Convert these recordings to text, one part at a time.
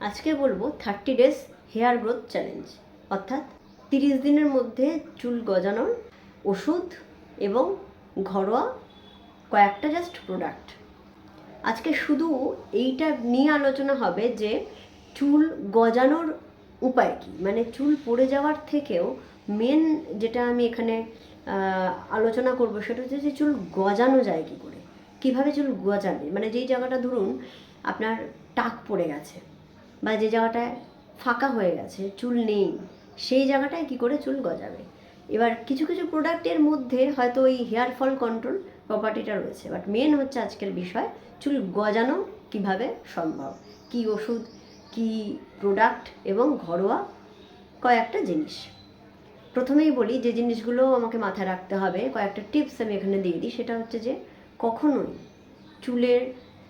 আজকে বলবো 30 days hair growth challenge, অর্থাৎ 30 দিনের মধ্যে চুল গজানোর ওষুধ এবং ঘরোয়া কয়েকটা জাস্ট প্রোডাক্ট। আজকে শুধু এইটা নিয়ে আলোচনা হবে যে চুল গজানোর উপায় কী, মানে চুল পড়ে যাওয়ার থেকেও মেন যেটা আমি এখানে আলোচনা করব সেটা হচ্ছে যে চুল গজানো যায় কী করে, কীভাবে চুল গজাবে। মানে যেই জায়গাটা ধরুন আপনার টাক পড়ে গেছে বা যে জায়গাটায় ফাঁকা হয়ে গেছে, চুল নেই, সেই জায়গাটায় কী করে চুল গজাবে। এবার কিছু কিছু প্রোডাক্টের মধ্যে হয়তো ওই হেয়ার ফল কন্ট্রোল প্রপার্টিটা রয়েছে, বাট মেন হচ্ছে আজকের বিষয় চুল গজানো কিভাবে সম্ভব, কি ওষুধ, কি প্রোডাক্ট এবং ঘরোয়া কয়েকটা জিনিস। প্রথমেই বলি যে জিনিসগুলো আমাকে মাথায় রাখতে হবে, কয়েকটা টিপস আমি এখানে দিয়ে দিই। সেটা হচ্ছে যে কখনোই চুলের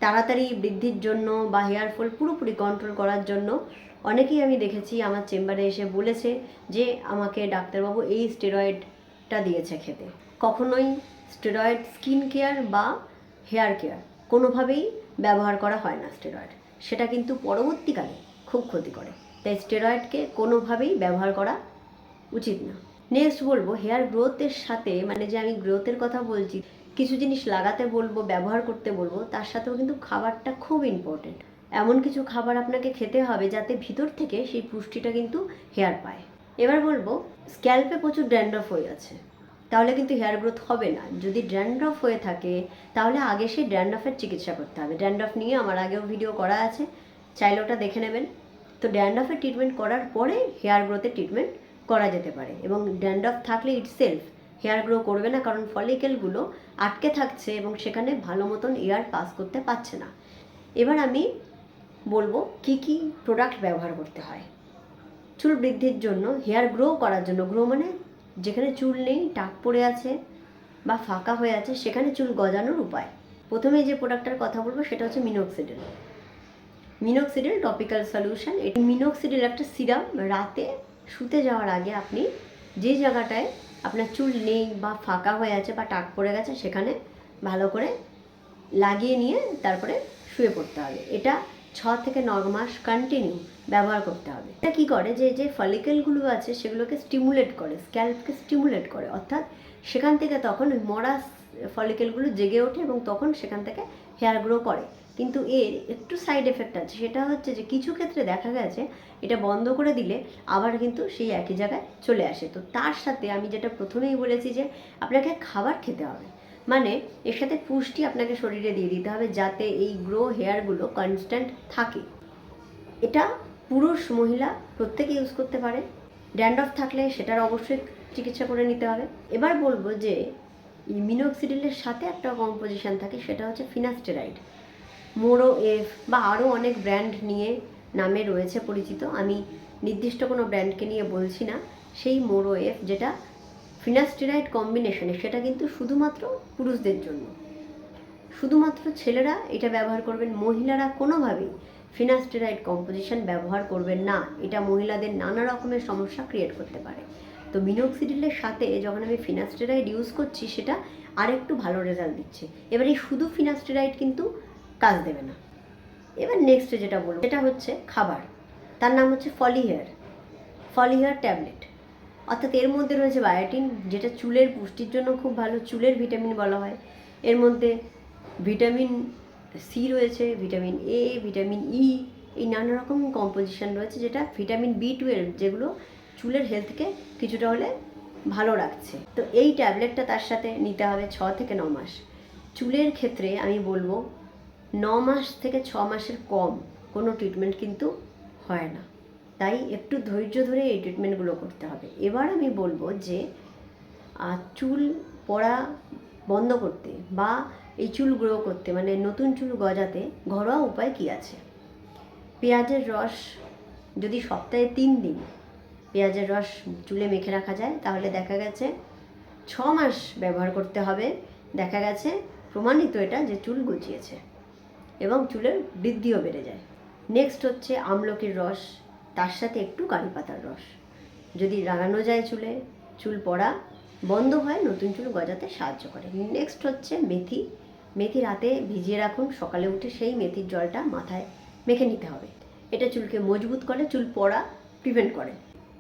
তাড়াতাড়ি বৃদ্ধির জন্য বা হেয়ার ফল পুরোপুরি কন্ট্রোল করার জন্য অনেকেই আমি দেখেছি আমার চেম্বারে এসে বলেছে যে আমাকে ডাক্তারবাবু এই স্টেরয়েডটা দিয়েছে খেতে। কখনোই স্টেরয়েড স্কিন কেয়ার বা হেয়ার কেয়ার কোনোভাবেই ব্যবহার করা হয় না স্টেরয়েড, সেটা কিন্তু পরবর্তীকালে খুব ক্ষতি করে। তাই স্টেরয়েডকে কোনোভাবেই ব্যবহার করা উচিত না। নেক্সট বলবো হেয়ার গ্রোথের সাথে, মানে যে আমি গ্রোথের কথা বলছি, কিছু জিনিস লাগাতে বলবো, ব্যবহার করতে বলবো, তার সাথেও কিন্তু খাবারটা খুব ইম্পর্টেন্ট। এমন কিছু খাবার আপনাকে খেতে হবে যাতে ভিতর থেকে সেই পুষ্টিটা কিন্তু হেয়ার পায়। এবার বলবো স্ক্যাল্পে প্রচুর ড্যান্ড্রফ হয়ে আছে, তাহলে কিন্তু হেয়ার গ্রোথ হবে না। যদি ড্যান্ড্রফ হয়ে থাকে তাহলে আগে সেই ড্যান্ড্রফের চিকিৎসা করতে হবে। ড্যান্ড্রফ নিয়ে আমার আগেও ভিডিও করা আছে, চাইলে ওটা দেখে নেবেন। তো ড্যান্ড্রফের ট্রিটমেন্ট করার পরে হেয়ার গ্রোথের ট্রিটমেন্ট করা যেতে পারে। এবং ড্যান্ড্রফ থাকলে ইটসেলফ হেয়ার গ্রো করবে না, কারণ ফলিকেলগুলো আটকে থাকছে এবং সেখানে ভালো মতন এয়ার পাস করতে পারছে না। এবার আমি বলবো কি কি প্রোডাক্ট ব্যবহার করতে হয় চুল বৃদ্ধির জন্য, হেয়ার গ্রো করার জন্য। গ্রো মানে যেখানে চুল নেই, টাক পড়ে আছে বা ফাঁকা হয়ে আছে, সেখানে চুল গজানোর উপায়। প্রথমে যে প্রোডাক্টটার কথা বলবো সেটা হচ্ছে মিনোক্সিডিল। Minoxidil topical solution. এটি মিনোক্সিডিল একটা সিরাম। রাতে শুতে যাওয়ার আগে আপনি যে জায়গাটায় আপনার চুল নেই বা ফাঁকা হয়ে আছে বা টাক পড়ে গেছে সেখানে ভালো করে লাগিয়ে নিয়ে তারপরে শুয়ে পড়তে হবে। এটা 6 থেকে 9 মাস কন্টিনিউ ব্যবহার করতে হবে। এটা কী করে, যে যে ফলিকেলগুলো আছে সেগুলোকে স্টিমুলেট করে, স্ক্যাল্পকে স্টিমুলেট করে, অর্থাৎ সেখান থেকে তখন ওই মরা ফলিকেলগুলো জেগে ওঠে এবং তখন সেখান থেকে হেয়ার গ্রো করে। কিন্তু এর একটু সাইড এফেক্ট আছে, সেটা হচ্ছে যে কিছু ক্ষেত্রে দেখা গেছে এটা বন্ধ করে দিলে আবার কিন্তু সেই একই জায়গায় চলে আসে। তো তার সাথে আমি যেটা প্রথমেই বলেছি যে আপনাকে খাবার খেতে হবে, মানে এর সাথে পুষ্টি আপনাকে শরীরে দিয়ে দিতে হবে যাতে এই গ্রো হেয়ারগুলো কনস্ট্যান্ট থাকে। এটা পুরুষ মহিলা প্রত্যেকে ইউজ করতে পারে। ড্যান্ড্রফ থাকলে সেটার অবশ্যই চিকিৎসা করে নিতে হবে। এবার বলবো যে মিনোক্সিডিলের সাথে একটা কম্পোজিশন থাকে, সেটা হচ্ছে ফিনাস্টেরাইড। মোরো এফ বা আরও অনেক ব্র্যান্ড নিয়ে নামে রয়েছে পরিচিত, আমি নির্দিষ্ট কোনো ব্র্যান্ডকে নিয়ে বলছি না। সেই মোরো এফ যেটা ফিনাস্টেরাইড কম্বিনেশনে, সেটা কিন্তু শুধুমাত্র পুরুষদের জন্য, শুধুমাত্র ছেলেরা এটা ব্যবহার করবেন। মহিলারা কোনোভাবেই ফিনাস্টেরাইড কম্পোজিশন ব্যবহার করবেন না, এটা মহিলাদের নানা রকমের সমস্যা ক্রিয়েট করতে পারে। তো মিনোক্সিডিলের সাথে যখন আমি ফিনাস্টেরাইড ইউজ করছি সেটা আরেকটু ভালো রেজাল্ট দিচ্ছে। এবার এই শুধু ফিনাস্টেরাইড কিন্তু কাজ দেবে না। এবার নেক্সট যেটা বলবো সেটা হচ্ছে খাবার, তার নাম হচ্ছে ফলিহেয়ার ট্যাবলেট। অর্থাৎ এর মধ্যে রয়েছে বায়োটিন, যেটা চুলের পুষ্টির জন্য খুব ভালো, চুলের ভিটামিন বলা হয়। এর মধ্যে ভিটামিন সি রয়েছে, ভিটামিন এ, ভিটামিন ই, এই নানা রকম কম্পোজিশন রয়েছে, যেটা ভিটামিন B12, যেগুলো চুলের হেলথকে কিছুটা হলে ভালো রাখছে। তো এই ট্যাবলেটটা তার সাথে নিতে হবে 6 থেকে 9 মাস। চুলের ক্ষেত্রে আমি বলবো 9 মাস থেকে 6 মাসের কম কোনো ট্রিটমেন্ট কিন্তু হয় না, তাই একটু ধৈর্য ধরে এই ট্রিটমেন্টগুলো করতে হবে। এবার আমি বলবো যে চুল পড়া বন্ধ করতে বা এই চুল গ্রো করতে, মানে নতুন চুল গজাতে ঘরোয়া উপায় কী আছে। পেঁয়াজের রস যদি সপ্তাহে 3 দিন পেঁয়াজের রস চুলে মেখে রাখা যায় তাহলে দেখা গেছে 6 মাস ব্যবহার করতে হবে, দেখা গেছে প্রমাণিত এটা যে চুল গজিয়েছে এবং চুলের বৃদ্ধিও বেড়ে যায়। নেক্সট হচ্ছে আমলকির রস, তার সাথে একটু কারি পাতার রস যদি লাগানো যায় চুলে, চুল পড়া বন্ধ হয়, নতুন চুল গজাতে সাহায্য করে। নেক্সট হচ্ছে মেথি রাতে ভিজিয়ে রাখুন, সকালে উঠে সেই মেথির জলটা মাথায় মেখে নিতে হবে। এটা চুলকে মজবুত করে, চুল পড়া প্রিভেন্ট করে।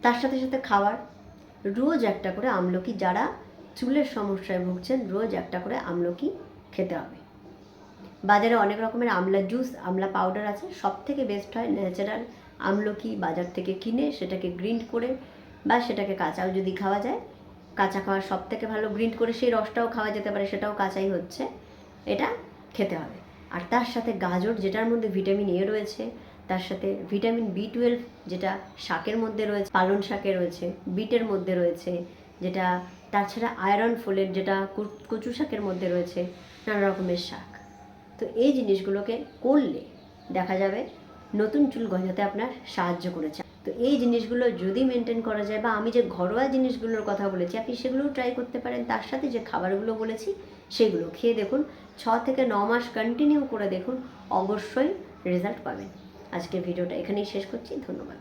তার সাথে সাথে খাবার, রোজ একটা করে আমলকি, যারা চুলের সমস্যায় ভুগছেন রোজ একটা করে আমলকি খেতে হবে। বাজারে অনেক রকমের আমলা জুস, আমলা পাউডার আছে, সব থেকে বেস্ট হয় ন্যাচারাল আমলকি বাজার থেকে কিনে সেটাকে গ্রিন্ড করে, বা সেটাকে কাঁচাও যদি খাওয়া যায়, কাঁচা খাওয়া সব থেকে ভালো, গ্রিন্ড করে সেই রসটাও খাওয়া যেতে পারে, সেটাও কাঁচাই হচ্ছে, এটা খেতে হবে। আর তার সাথে গাজর, যেটার মধ্যে ভিটামিন এ রয়েছে, তার সাথে ভিটামিন B12 যেটা শাকের মধ্যে রয়েছে, পালং শাকে রয়েছে, বিটের মধ্যে রয়েছে, যেটা তাছাড়া আয়রন ফোলেট যেটা কচু শাকের মধ্যে রয়েছে, নানা রকমের শাক। তো এই জিনিসগুলোকে করলে দেখা যাবে নতুন চুল গজাতে আপনার সাহায্য করেছে। তো এই জিনিসগুলো যদি মেনটেন করা যায়, বা আমি যে ঘরোয়া জিনিসগুলোর কথা বলেছি আপনি সেগুলোও ট্রাই করতে পারেন, তার সাথে যে খাবারগুলো বলেছি সেগুলো খেয়ে দেখুন, 6 থেকে 9 মাস কন্টিনিউ করে দেখুন, অবশ্যই রেজাল্ট পাবেন। আজকের ভিডিওটা এখানেই শেষ করছি, ধন্যবাদ।